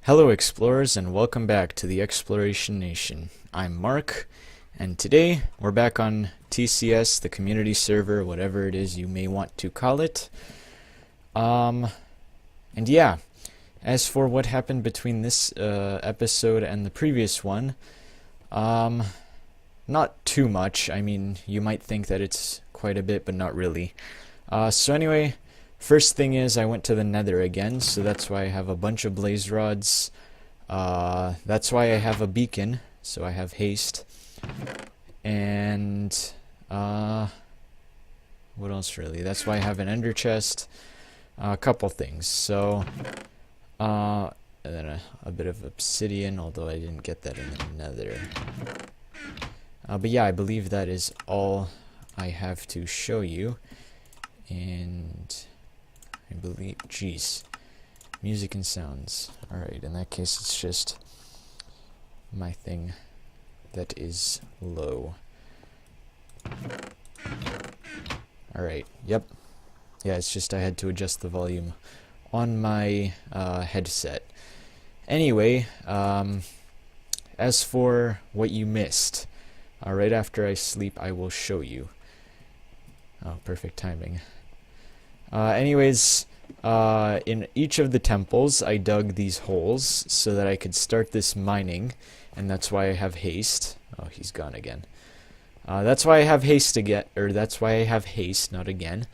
Hello explorers and welcome back to the Exploration Nation. I'm Mark and today we're back on TCS, the community server, whatever it is you may want to call it. And yeah, as for what happened between this episode and the previous one, not too much. I mean, you might think that it's quite a bit, but not really. So anyway, first thing is I went to the Nether again, so that's why I have a bunch of blaze rods. That's why I have a beacon, so I have haste. And what else really? That's why I have an ender chest. A couple things. So and then a bit of obsidian, although I didn't get that in the Nether. But yeah, I believe that is all I have to show you. And I believe, jeez, music and sounds. Alright, in that case it's just my thing that is low. Alright, yep. Yeah, it's just I had to adjust the volume on my headset. Anyway, as for what you missed, right after I sleep I will show you. Oh, perfect timing. Anyways, in each of the temples I dug these holes so that I could start this mining, and that's why I have haste. Oh, he's gone again. That's why I have haste again, or that's why I have haste, not again,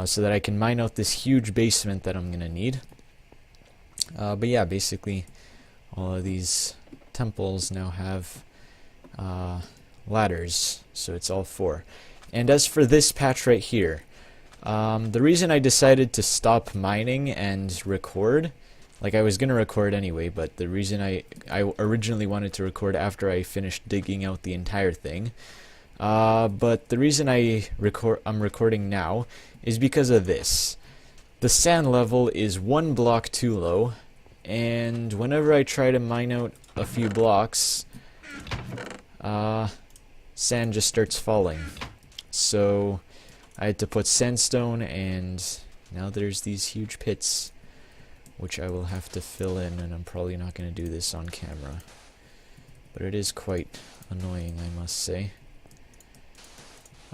so that I can mine out this huge basement that I'm gonna need. But yeah, basically all of these temples now have ladders, so it's all 4. And as for this patch right here, the reason I decided to stop mining and record, like I was gonna record anyway, but the reason I originally wanted to record after I finished digging out the entire thing, but the reason I'm recording now is because of this. The sand level is 1 block too low, and whenever I try to mine out a few blocks, sand just starts falling. So I had to put sandstone, and now there's these huge pits which I will have to fill in, and I'm probably not going to do this on camera, but it is quite annoying, I must say.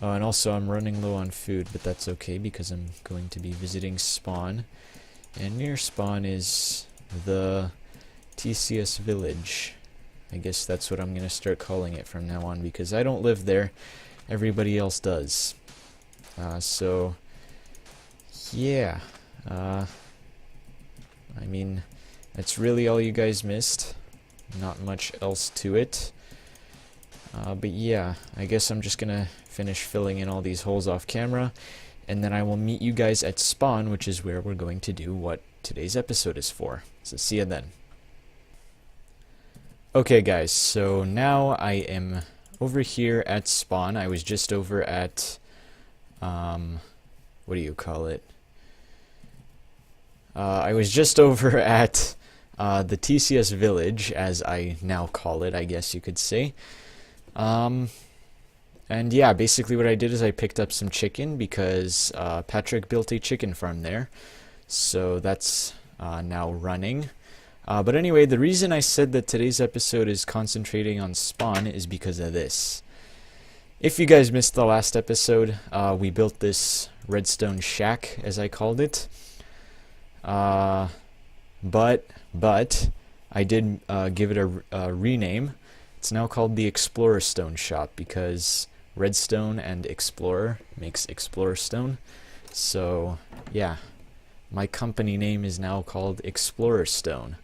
Oh, and also I'm running low on food, but that's okay because I'm going to be visiting spawn, and near spawn is the TCS village. I guess that's what I'm going to start calling it from now on, because I don't live there, everybody else does. So yeah, I mean, that's really all you guys missed. Not much else to it. But yeah, I guess I'm just gonna finish filling in all these holes off camera, and then I will meet you guys at spawn, which is where we're going to do what today's episode is for. So see you then. Okay guys, so now I am over here at spawn. I was just over at what do you call it? I was just over at the TCS village, as I now call it, I guess you could say. And yeah, basically what I did is I picked up some chicken because Patrick built a chicken farm there. So that's now running. But anyway, the reason I said that today's episode is concentrating on spawn is because of this. If you guys missed the last episode, we built this redstone shack, as I called it. But I did give it a rename. It's now called the Explorer Stone Shop because redstone and explorer makes explorer stone. So yeah, my company name is now called Explorer Stone.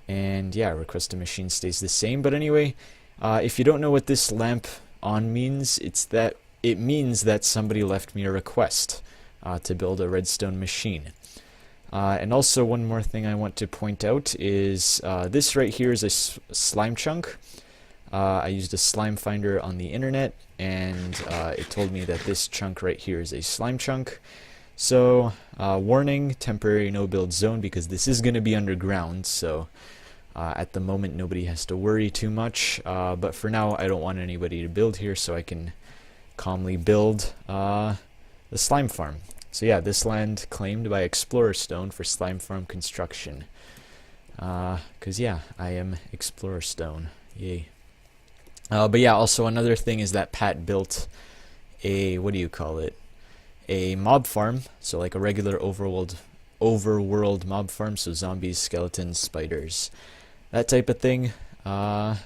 And yeah, request a machine stays the same. But anyway, if you don't know what this lamp on means, it means that somebody left me a request to build a redstone machine. And also one more thing I want to point out is this right here is a slime chunk. I used a slime finder on the internet, and it told me that this chunk right here is a slime chunk. So warning, temporary no build zone, because this is going to be underground, so at the moment nobody has to worry too much, but for now I don't want anybody to build here, so I can calmly build the slime farm. So yeah, this land claimed by Explorer Stone for slime farm construction. 'cause yeah, I am Explorer Stone. Yay. But yeah, also another thing is that Pat built a, what do you call it? A mob farm, so like a regular overworld mob farm, so zombies, skeletons, spiders, that type of thing. But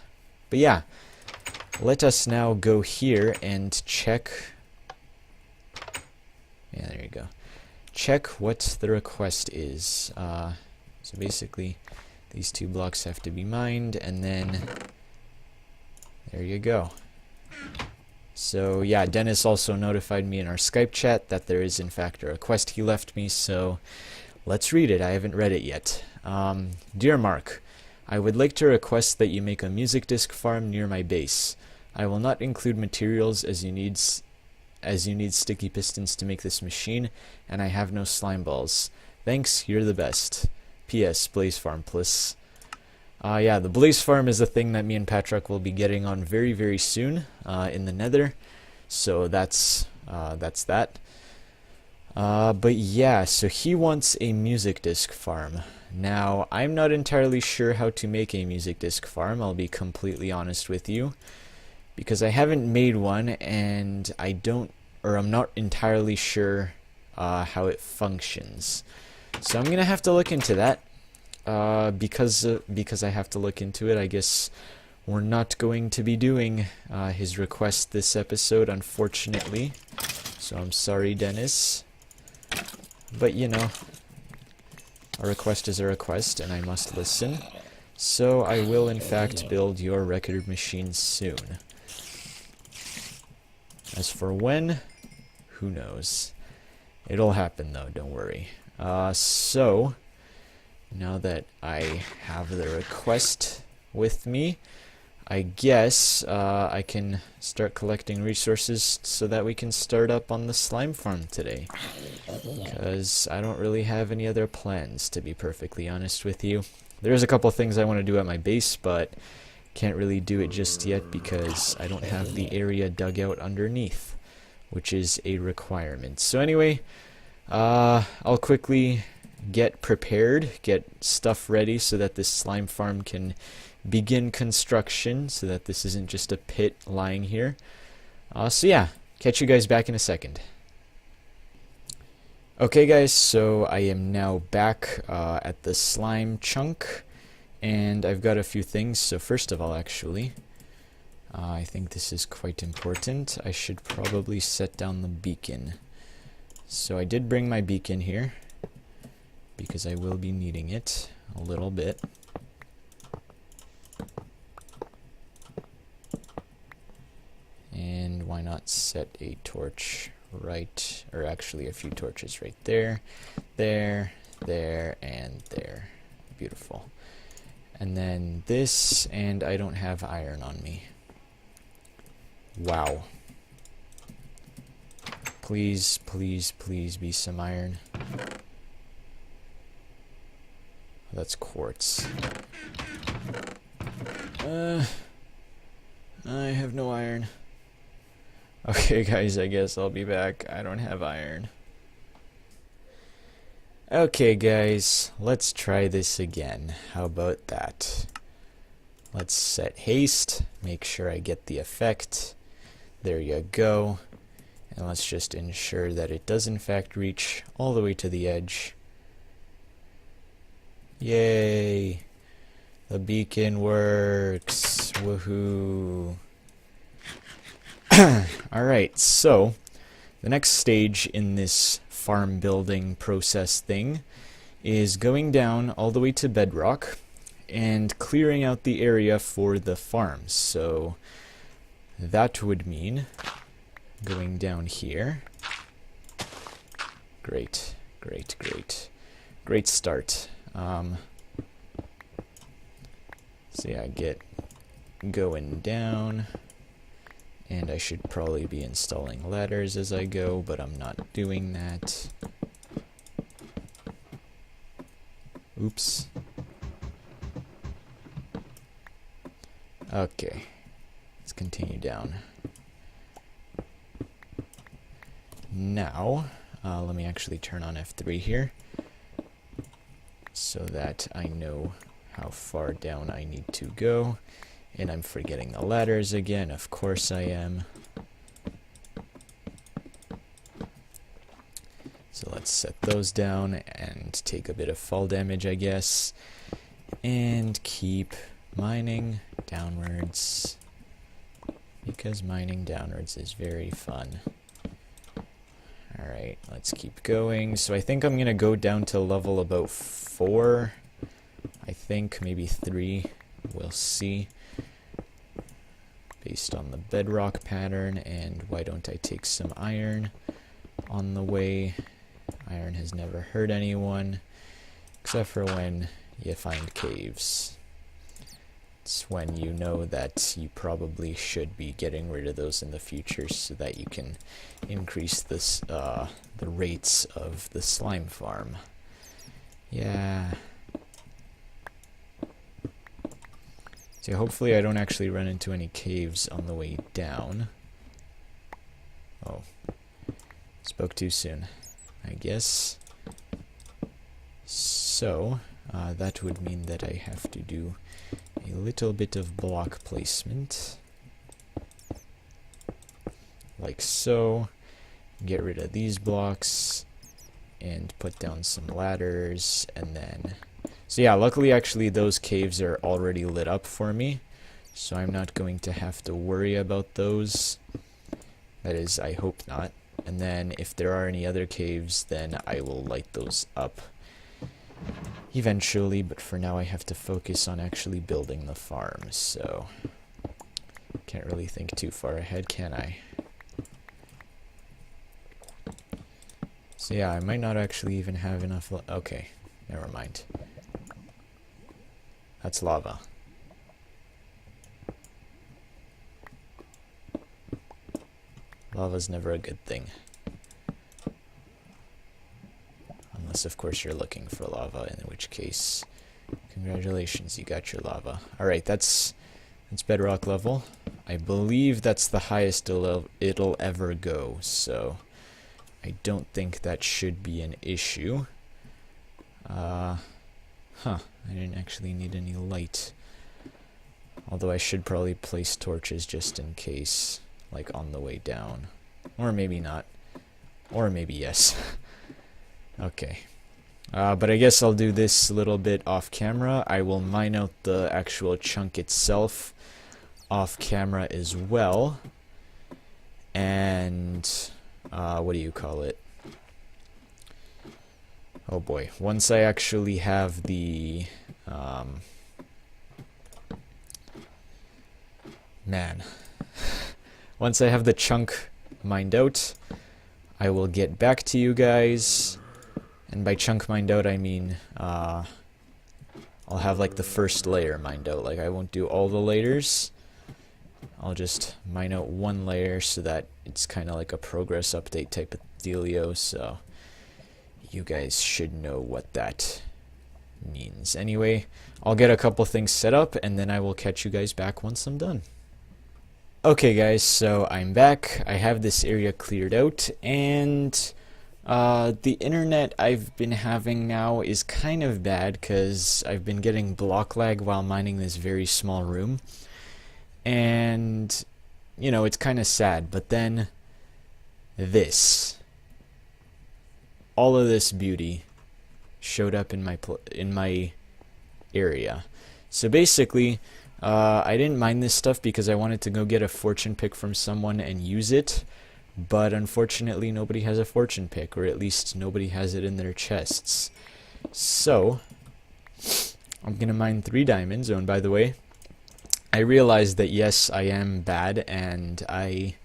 yeah, let us now go here and check. Yeah, there you go. Check what the request is. So basically, these 2 blocks have to be mined, and then there you go. So yeah, Dennis also notified me in our Skype chat that there is in fact a request he left me, so let's read it. I haven't read it yet. Dear Mark, I would like to request that you make a music disc farm near my base. I will not include materials as you need sticky pistons to make this machine, and I have no slime balls. Thanks, you're the best. P.S. Blaze Farm, please. Yeah, the Blaze Farm is a thing that me and Patrick will be getting on very, very soon in the Nether. So that's that. But yeah, so he wants a music disc farm. Now, I'm not entirely sure how to make a music disc farm, I'll be completely honest with you, because I haven't made one, and I'm not entirely sure how it functions. So I'm gonna have to look into that. Because I have to look into it, I guess we're not going to be doing his request this episode, unfortunately. So I'm sorry, Dennis. But you know, a request is a request, and I must listen. So I will in fact build your record machine soon. As for when, who knows? It'll happen though, don't worry. So now that I have the request with me, I guess I can start collecting resources so that we can start up on the slime farm today. Because I don't really have any other plans, to be perfectly honest with you. There's a couple things I want to do at my base, but can't really do it just yet because I don't have the area dug out underneath, which is a requirement. So anyway, I'll quickly get prepared, get stuff ready so that this slime farm can begin construction, so that this isn't just a pit lying here. So yeah, catch you guys back in a second. Okay guys, so I am now back at the slime chunk, and I've got a few things. So first of all, actually, I think this is quite important. I should probably set down the beacon. So I did bring my beacon here, because I will be needing it a little bit. And why not set a torch right, or actually a few torches right there, there, and there. Beautiful. And then this, and I don't have iron on me. Wow. Please, please, please be some iron. That's quartz. I have no iron. Okay guys, I guess I'll be back. I don't have iron. Okay guys, let's try this again. How about that? Let's set haste, make sure I get the effect. There you go. And let's just ensure that it does in fact reach all the way to the edge. Yay! The beacon works! Woohoo! Alright, so the next stage in this farm building process thing is going down all the way to bedrock and clearing out the area for the farms. So that would mean going down here. Great, great, great. Great start. So yeah, get going down. And I should probably be installing ladders as I go, but I'm not doing that. Oops. Okay. Let's continue down. Now, let me actually turn on F3 here, so that I know how far down I need to go. And I'm forgetting the ladders again. Of course I am. So let's set those down and take a bit of fall damage, I guess. And keep mining downwards, because mining downwards is very fun. Alright, let's keep going. So I think I'm going to go down to level about 4. I think maybe 3. We'll see. Based on the bedrock pattern. And why don't I take some iron on the way? Iron has never hurt anyone, except for when you find caves. It's when you know that you probably should be getting rid of those in the future so that you can increase this, the rates of the slime farm. Yeah. So hopefully I don't actually run into any caves on the way down. Oh. Spoke too soon, I guess. So, that would mean that I have to do a little bit of block placement. Like so. Get rid of these blocks. And put down some ladders. And then... So yeah, luckily actually those caves are already lit up for me. So I'm not going to have to worry about those. That is, I hope not. And then if there are any other caves, then I will light those up eventually, but for now I have to focus on actually building the farm, so can't really think too far ahead, can I? So yeah, I might not actually even have enough okay, never mind. That's lava. Lava's never a good thing. Unless, of course, you're looking for lava, in which case, congratulations, you got your lava. Alright, that's bedrock level. I believe that's the highest it'll ever go, so I don't think that should be an issue. I didn't actually need any light. Although I should probably place torches just in case, like on the way down. Or maybe not. Or maybe yes. Okay. But I guess I'll do this a little bit off camera. I will mine out the actual chunk itself off camera as well. And, what do you call it? Oh boy. Once I actually have the, man. Once I have the chunk mined out, I will get back to you guys. And by chunk mined out, I mean, I'll have like the first layer mined out. Like I won't do all the layers. I'll just mine out one layer so that it's kind of like a progress update type of dealio. So you guys should know what that means. Anyway, I'll get a couple things set up and then I will catch you guys back once I'm done. Okay guys, so I'm back. I have this area cleared out and the internet I've been having now is kind of bad because I've been getting block lag while mining this very small room. And, you know, it's kind of sad, but then this. All of this beauty showed up in my area. So basically, I didn't mine this stuff because I wanted to go get a fortune pick from someone and use it, but unfortunately nobody has a fortune pick, or at least nobody has it in their chests. So, I'm gonna mine 3 diamonds. Oh, and by the way, I realized that yes, I am bad, and I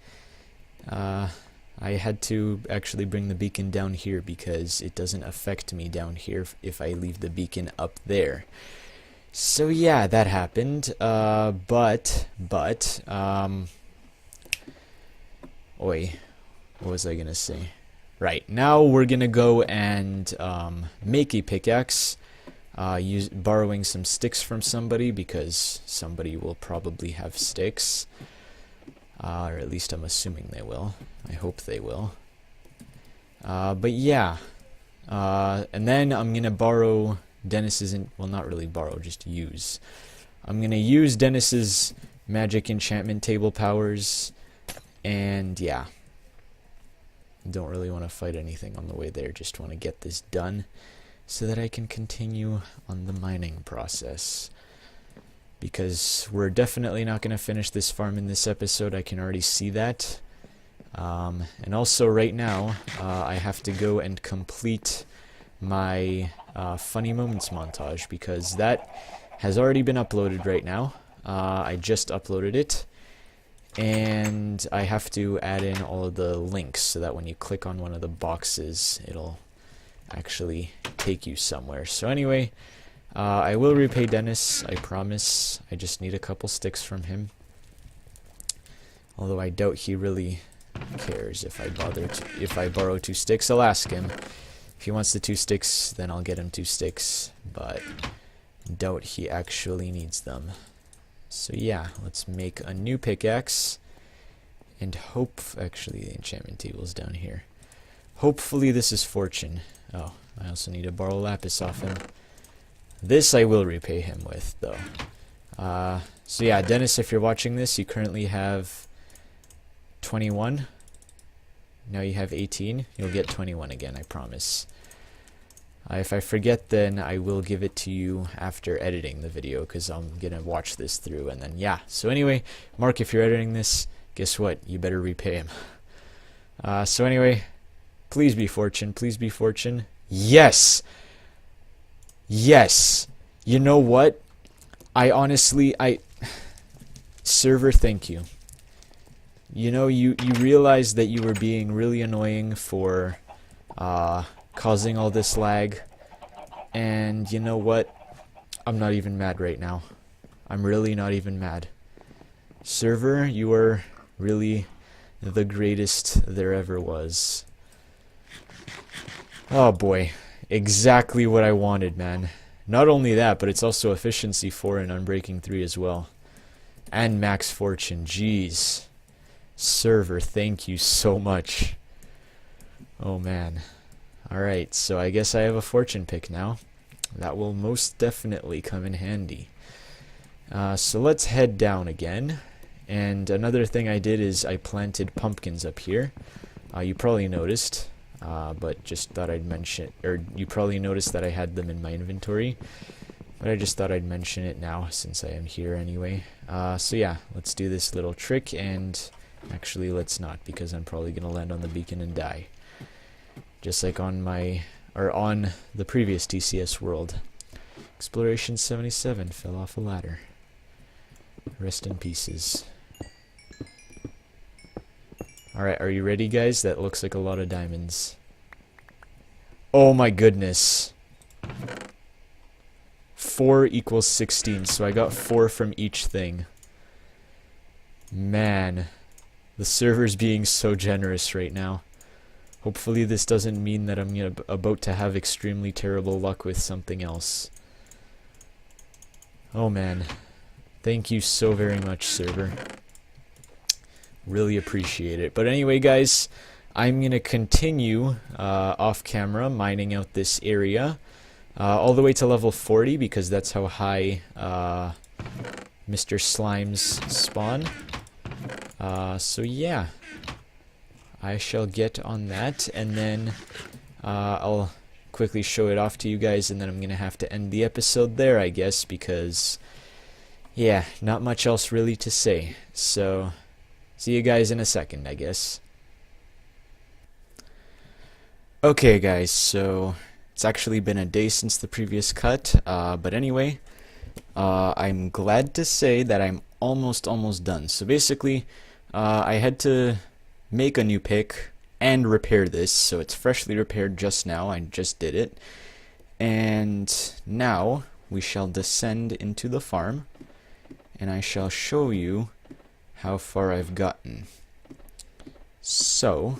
had to actually bring the beacon down here because it doesn't affect me down here if I leave the beacon up there. So yeah, that happened, oi, what was I gonna say? Right, now we're gonna go and make a pickaxe, borrowing some sticks from somebody because somebody will probably have sticks, or at least I'm assuming they will. I hope they will. But yeah, and then I'm gonna borrow Dennis isn't, well, not really borrow, just use. I'm gonna use Dennis's magic enchantment table powers, and yeah. Don't really want to fight anything on the way there, just want to get this done so that I can continue on the mining process. Because we're definitely not going to finish this farm in this episode, I can already see that. And also right now, I have to go and complete my funny moments montage, because that has already been uploaded right now. I just uploaded it, and I have to add in all of the links so that when you click on one of the boxes, it'll actually take you somewhere. So anyway, I will repay Dennis, I promise. I just need a couple sticks from him. Although I doubt he really cares if I borrow 2 sticks. I'll ask him. If he wants the 2 sticks, then I'll get him 2 sticks, but doubt he actually needs them. So yeah, let's make a new pickaxe and hope, actually the enchantment table's down here. Hopefully this is fortune. Oh, I also need to borrow lapis off him. This I will repay him with, though. So yeah, Dennis, if you're watching this, you currently have 21. Now you have 18. You'll get 21 again, I promise. If I forget, then I will give it to you after editing the video, because I'm going to watch this through, and then yeah. So anyway, Mark, if you're editing this, guess what? You better repay him. So anyway, please be fortune. Please be fortune. Yes! Yes! You know what? Server, thank you. You know, you realized that you were being really annoying for causing all this lag, and you know what? I'm not even mad right now. I'm really not even mad. Server, you are really the greatest there ever was. Oh boy, exactly what I wanted, man. Not only that, but it's also efficiency 4 and unbreaking 3 as well. And max fortune, jeez. Server, thank you so much. Oh man. Alright, so I guess I have a fortune pick now. That will most definitely come in handy. So let's head down again. And another thing I did is I planted pumpkins up here. You probably noticed, but just thought I'd mention, or you probably noticed that I had them in my inventory. But I just thought I'd mention it now since I am here anyway. So yeah, let's do this little trick, and actually let's not, because I'm probably going to land on the beacon and die. Just like on the previous TCS world. Exploration 77 fell off a ladder. Rest in pieces. Alright, are you ready, guys? That looks like a lot of diamonds. Oh my goodness. 4 equals 16, so I got 4 from each thing. Man, the server's being so generous right now. Hopefully this doesn't mean that I'm about to have extremely terrible luck with something else. Oh man. Thank you so very much, server. Really appreciate it. But anyway, guys, I'm going to continue off camera mining out this area all the way to level 40, because that's how high Mr. Slimes spawn. So yeah. I shall get on that, and then I'll quickly show it off to you guys, and then I'm going to have to end the episode there, I guess, because, yeah, not much else really to say. So, see you guys in a second, I guess. Okay, guys, so it's actually been a day since the previous cut, but anyway, I'm glad to say that I'm almost done. So basically, I had to make a new pick and repair this, so it's freshly repaired just now. I just did it, and now we shall descend into the farm, and I shall show you how far I've gotten. So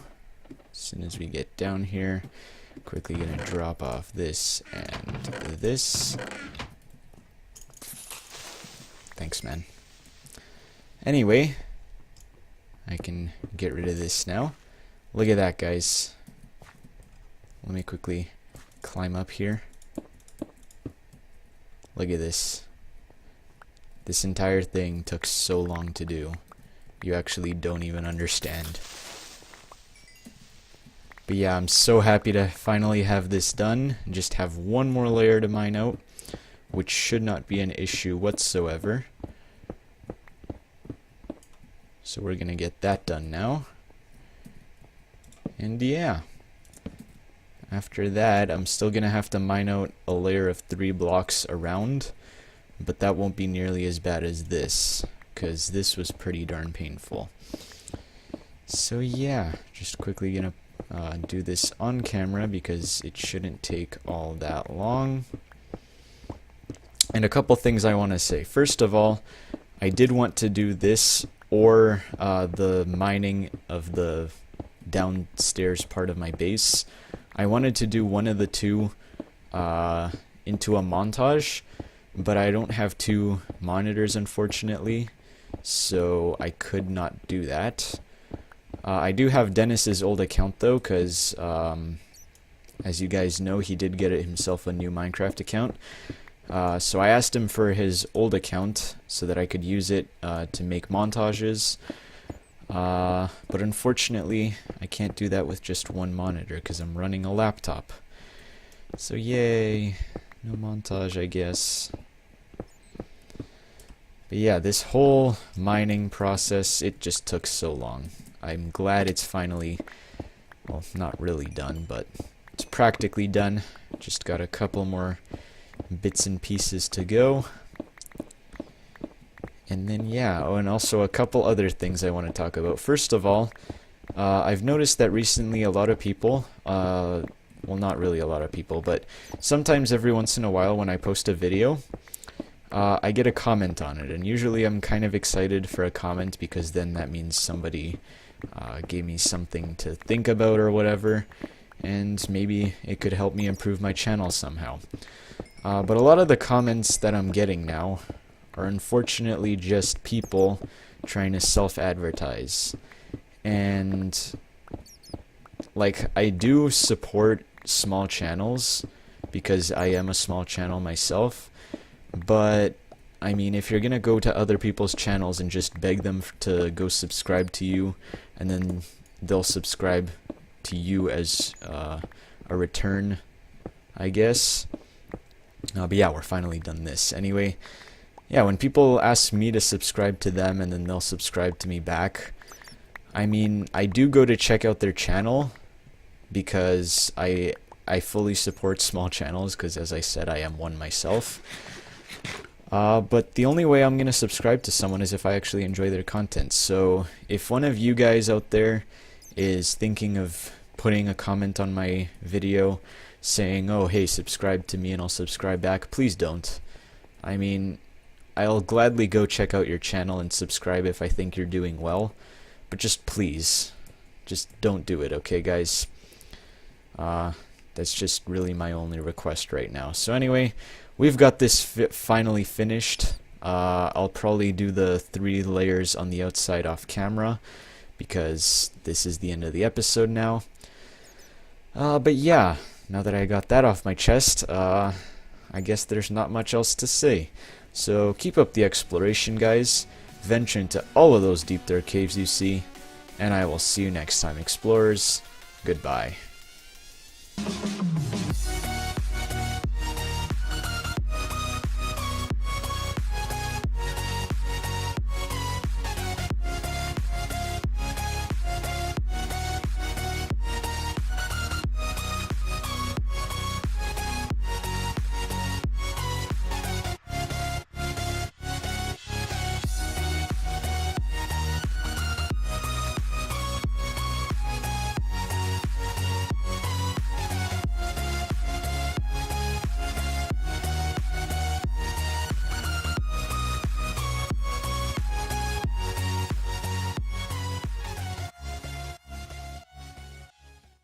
as soon as we get down here, quickly gonna drop off this and this. Thanks, man. Anyway, I can get rid of this now. Look at that, guys. Let me quickly climb up here. Look at this. This entire thing took so long to do. You actually don't even understand. But yeah, I'm so happy to finally have this done. And just have one more layer to mine out, which should not be an issue whatsoever. So we're gonna get that done now. And yeah. After that, I'm still gonna have to mine out a layer of 3 blocks around. But that won't be nearly as bad as this, because this was pretty darn painful. So yeah, just quickly gonna do this on camera because it shouldn't take all that long. And a couple things I want to say. First of all, I did want to do this or the mining of the downstairs part of my base. I wanted to do one of the two into a montage, but I don't have 2 monitors unfortunately, so I could not do that. I do have Dennis's old account though, because as you guys know, he did get himself a new Minecraft account. So I asked him for his old account so that I could use it to make montages. But unfortunately, I can't do that with just one monitor because I'm running a laptop. So yay, no montage I guess. But yeah, this whole mining process, it just took so long. I'm glad it's finally, well, not really done, but it's practically done. Just got a couple more bits and pieces to go. And then yeah, oh, and also a couple other things I want to talk about. First of all, I've noticed that recently a lot of people, well, not really a lot of people, but sometimes every once in a while when I post a video, I get a comment on it, and usually I'm kind of excited for a comment because then that means somebody gave me something to think about or whatever, and maybe it could help me improve my channel somehow. But a lot of the comments that I'm getting now are unfortunately just people trying to self-advertise. And like, I do support small channels because I am a small channel myself, but I mean, if you're gonna go to other people's channels and just beg them to go subscribe to you, and then they'll subscribe to you as a return, I guess. But yeah, we're finally done this. Anyway, yeah, when people ask me to subscribe to them and then they'll subscribe to me back, I mean, I do go to check out their channel because I fully support small channels because, as I said, I am one myself. But the only way I'm going to subscribe to someone is if I actually enjoy their content. So if one of you guys out there is thinking of putting a comment on my video saying, oh, hey, subscribe to me and I'll subscribe back, please don't. I mean, I'll gladly go check out your channel and subscribe if I think you're doing well, but just please, just don't do it, okay, guys? That's just really my only request right now. So anyway, we've got this finally finished. I'll probably do the 3 layers on the outside off camera because this is the end of the episode now. But yeah, now that I got that off my chest, I guess there's not much else to say. So keep up the exploration, guys. Venture into all of those deep dark caves you see, and I will see you next time, explorers. Goodbye.